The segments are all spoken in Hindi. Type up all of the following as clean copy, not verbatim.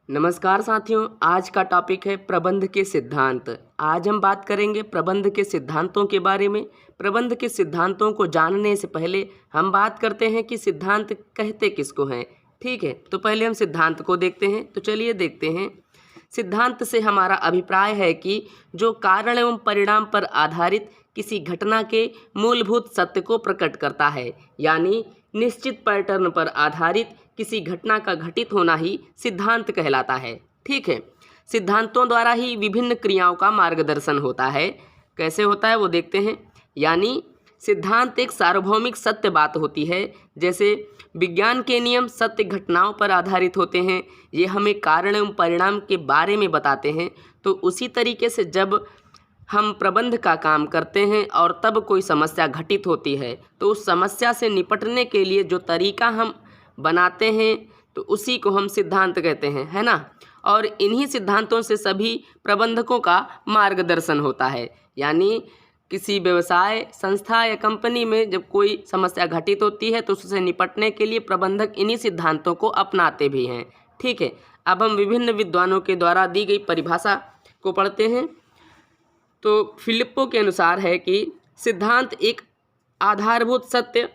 नमस्कार साथियों, आज का टॉपिक है प्रबंध के सिद्धांत। आज हम बात करेंगे प्रबंध के सिद्धांतों के बारे में। प्रबंध के सिद्धांतों को जानने से पहले हम बात करते हैं कि सिद्धांत कहते किसको हैं। ठीक है, तो पहले हम सिद्धांत को देखते हैं। तो चलिए देखते हैं। सिद्धांत से हमारा अभिप्राय है कि जो कारण एवं परिणाम पर आधारित किसी घटना के मूलभूत सत्य को प्रकट करता है, यानी निश्चित पैटर्न पर आधारित किसी घटना का घटित होना ही सिद्धांत कहलाता है। ठीक है, सिद्धांतों द्वारा ही विभिन्न क्रियाओं का मार्गदर्शन होता है। कैसे होता है वो देखते हैं। यानी सिद्धांत एक सार्वभौमिक सत्य बात होती है। जैसे विज्ञान के नियम सत्य घटनाओं पर आधारित होते हैं, ये हमें कारण एवं परिणाम के बारे में बताते हैं। तो उसी तरीके से जब हम प्रबंध का काम करते हैं और तब कोई समस्या घटित होती है, तो उस समस्या से निपटने के लिए जो तरीका हम बनाते हैं तो उसी को हम सिद्धांत कहते हैं, है ना। और इन्हीं सिद्धांतों से सभी प्रबंधकों का मार्गदर्शन होता है। यानी किसी व्यवसाय, संस्था या कंपनी में जब कोई समस्या घटित होती है तो उससे निपटने के लिए प्रबंधक इन्हीं सिद्धांतों को अपनाते भी हैं। ठीक है, अब हम विभिन्न विद्वानों के द्वारा दी गई परिभाषा को पढ़ते हैं। तो फिलिप्पो के अनुसार है कि सिद्धांत एक आधारभूत सत्य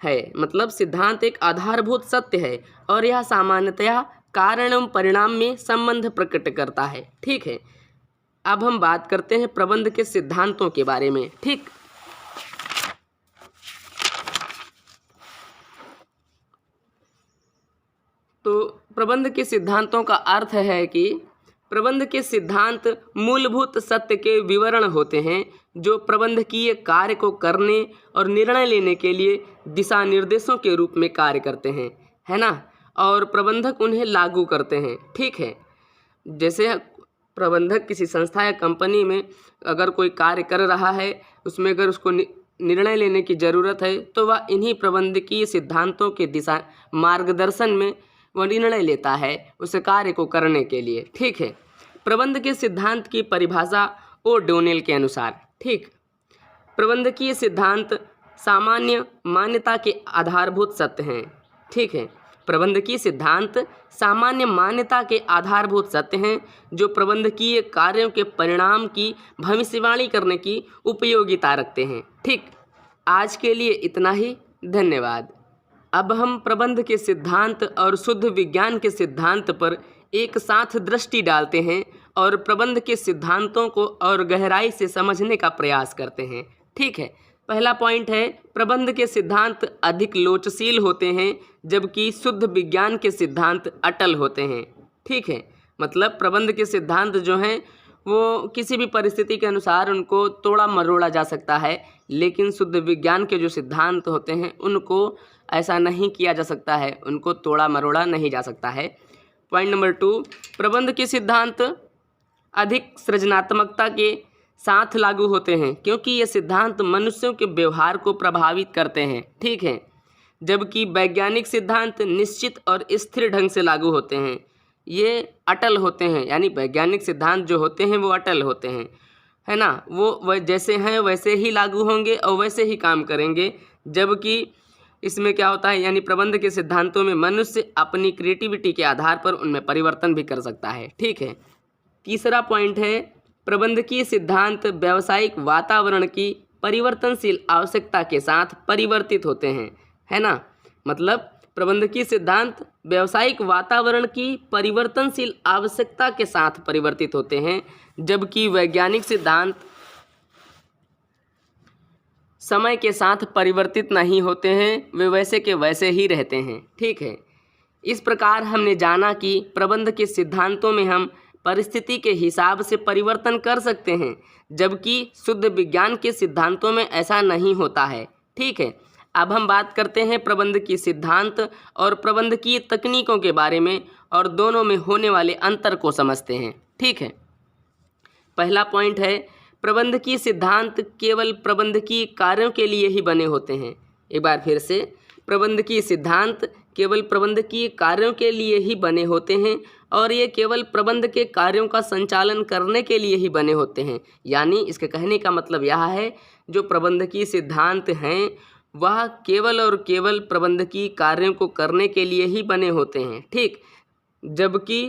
है, मतलब सिद्धांत एक आधारभूत सत्य है और यह सामान्यतया कारण एवं परिणाम में संबंध प्रकट करता है। ठीक है, अब हम बात करते हैं प्रबंध के सिद्धांतों के बारे में। ठीक, तो प्रबंध के सिद्धांतों का अर्थ है कि प्रबंध के सिद्धांत मूलभूत सत्य के विवरण होते हैं जो प्रबंधकीय कार्य को करने और निर्णय लेने के लिए दिशा निर्देशों के रूप में कार्य करते हैं, है ना। और प्रबंधक उन्हें लागू करते हैं। ठीक है, जैसे प्रबंधक किसी संस्था या कंपनी में अगर कोई कार्य कर रहा है, उसमें अगर उसको निर्णय लेने की ज़रूरत है तो वह इन्हीं प्रबंधकीय सिद्धांतों के दिशा मार्गदर्शन में वह निर्णय लेता है उस कार्य को करने के लिए। ठीक है, प्रबंध के सिद्धांत की परिभाषा ओ'डोनेल के अनुसार, ठीक, प्रबंधकीय सिद्धांत सामान्य मान्यता के आधारभूत सत्य हैं। ठीक है, प्रबंधकीय सिद्धांत सामान्य मान्यता के आधारभूत सत्य हैं जो प्रबंधकीय कार्यों के परिणाम की भविष्यवाणी करने की उपयोगिता रखते हैं। ठीक, आज के लिए इतना ही। धन्यवाद। अब हम प्रबंध के सिद्धांत और शुद्ध विज्ञान के सिद्धांत पर एक साथ दृष्टि डालते हैं और प्रबंध के सिद्धांतों को और गहराई से समझने का प्रयास करते हैं। ठीक है, पहला पॉइंट है प्रबंध के सिद्धांत अधिक लोचशील होते हैं जबकि शुद्ध विज्ञान के सिद्धांत अटल होते हैं। ठीक है, मतलब प्रबंध के सिद्धांत जो हैं वो किसी भी परिस्थिति के अनुसार उनको तोड़ा मरोड़ा जा सकता है, लेकिन शुद्ध विज्ञान के जो सिद्धांत होते हैं उनको ऐसा नहीं किया जा सकता है, उनको तोड़ा मरोड़ा नहीं जा सकता है। पॉइंट नंबर 2, प्रबंध के सिद्धांत अधिक सृजनात्मकता के साथ लागू होते हैं क्योंकि ये सिद्धांत मनुष्यों के व्यवहार को प्रभावित करते हैं। ठीक है, जबकि वैज्ञानिक सिद्धांत निश्चित और स्थिर ढंग से लागू होते हैं, ये अटल होते हैं। यानी वैज्ञानिक सिद्धांत जो होते हैं वो अटल होते हैं, है ना, वो जैसे हैं वैसे ही लागू होंगे और वैसे ही काम करेंगे। जबकि इसमें क्या होता है, यानी प्रबंध के सिद्धांतों में मनुष्य अपनी क्रिएटिविटी के आधार पर उनमें परिवर्तन भी कर सकता है। ठीक है, तीसरा पॉइंट है प्रबंधकीय सिद्धांत व्यावसायिक वातावरण की परिवर्तनशील आवश्यकता के साथ परिवर्तित होते हैं, है ना। मतलब प्रबंधकीय सिद्धांत व्यावसायिक वातावरण की परिवर्तनशील आवश्यकता के साथ परिवर्तित होते हैं, जबकि वैज्ञानिक सिद्धांत समय के साथ परिवर्तित नहीं होते हैं, वे वैसे के वैसे ही रहते हैं। ठीक है, इस प्रकार हमने जाना कि प्रबंध के सिद्धांतों में हम परिस्थिति के हिसाब से परिवर्तन कर सकते हैं, जबकि शुद्ध विज्ञान के सिद्धांतों में ऐसा नहीं होता है। ठीक है, अब हम बात करते हैं प्रबंध की सिद्धांत और प्रबंधकीय तकनीकों के बारे में और दोनों में होने वाले अंतर को समझते हैं। ठीक है, पहला पॉइंट है प्रबंधकीय सिद्धांत केवल प्रबंधकीय कार्यों के लिए ही बने होते हैं। एक बार फिर से, प्रबंधकीय सिद्धांत केवल प्रबंधकीय कार्यों के लिए ही बने होते हैं और ये केवल प्रबंध के कार्यों का संचालन करने के लिए ही बने होते हैं। यानी इसके कहने का मतलब यह है जो प्रबंधकीय सिद्धांत हैं वह केवल और केवल प्रबंधकीय कार्यों को करने के लिए ही बने होते हैं। ठीक, जबकि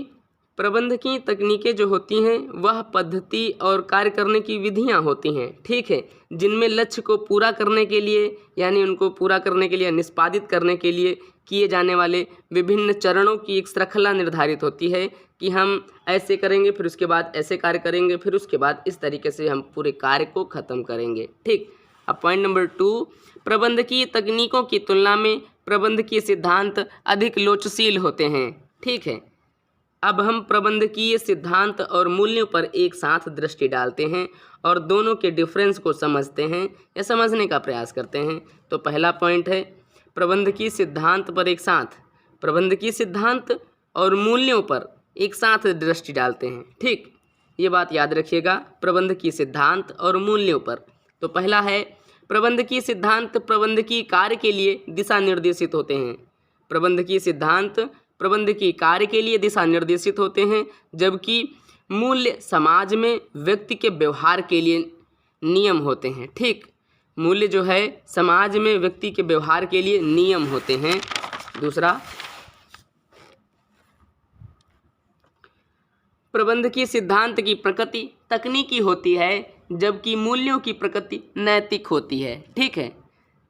प्रबंधकीय तकनीकें जो होती हैं वह पद्धति और कार्य करने की विधियां होती हैं, ठीक है, जिनमें लक्ष्य को पूरा करने के लिए यानी उनको पूरा करने के लिए, निष्पादित करने के लिए किए जाने वाले विभिन्न चरणों की एक श्रृंखला निर्धारित होती है कि हम ऐसे करेंगे, फिर उसके बाद ऐसे कार्य करेंगे, फिर उसके बाद इस तरीके से हम पूरे कार्य को ख़त्म करेंगे, ठीक। अब पॉइंट नंबर 2, प्रबंधकीय तकनीकों की तुलना में प्रबंधकीय सिद्धांत अधिक लोचशील होते हैं, ठीक है। अब हम प्रबंधकीय सिद्धांत और मूल्यों पर एक साथ दृष्टि डालते हैं और दोनों के डिफरेंस को समझते हैं या समझने का प्रयास करते हैं। तो पहला पॉइंट है प्रबंधकीय सिद्धांत पर एक साथ, प्रबंधकीय सिद्धांत और मूल्यों पर एक साथ दृष्टि डालते हैं, ठीक। ये बात याद रखिएगा, प्रबंधकीय सिद्धांत और मूल्यों पर। तो पहला है प्रबंधकीय सिद्धांत प्रबंधकीय कार्य के लिए दिशा निर्देशित होते हैं। प्रबंधकीय सिद्धांत प्रबंधकीय कार्य के लिए दिशा निर्देशित होते हैं, जबकि मूल्य समाज में व्यक्ति के व्यवहार के लिए नियम होते हैं, ठीक। मूल्य जो है समाज में व्यक्ति के व्यवहार के लिए नियम होते हैं। दूसरा, प्रबंधकीय सिद्धांत की प्रकृति तकनीकी होती है, जबकि मूल्यों की प्रकृति नैतिक होती है, ठीक है।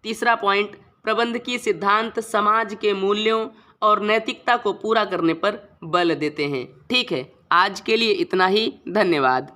तीसरा पॉइंट, प्रबंधकीय सिद्धांत समाज के मूल्यों और नैतिकता को पूरा करने पर बल देते हैं, ठीक है। आज के लिए इतना ही, धन्यवाद।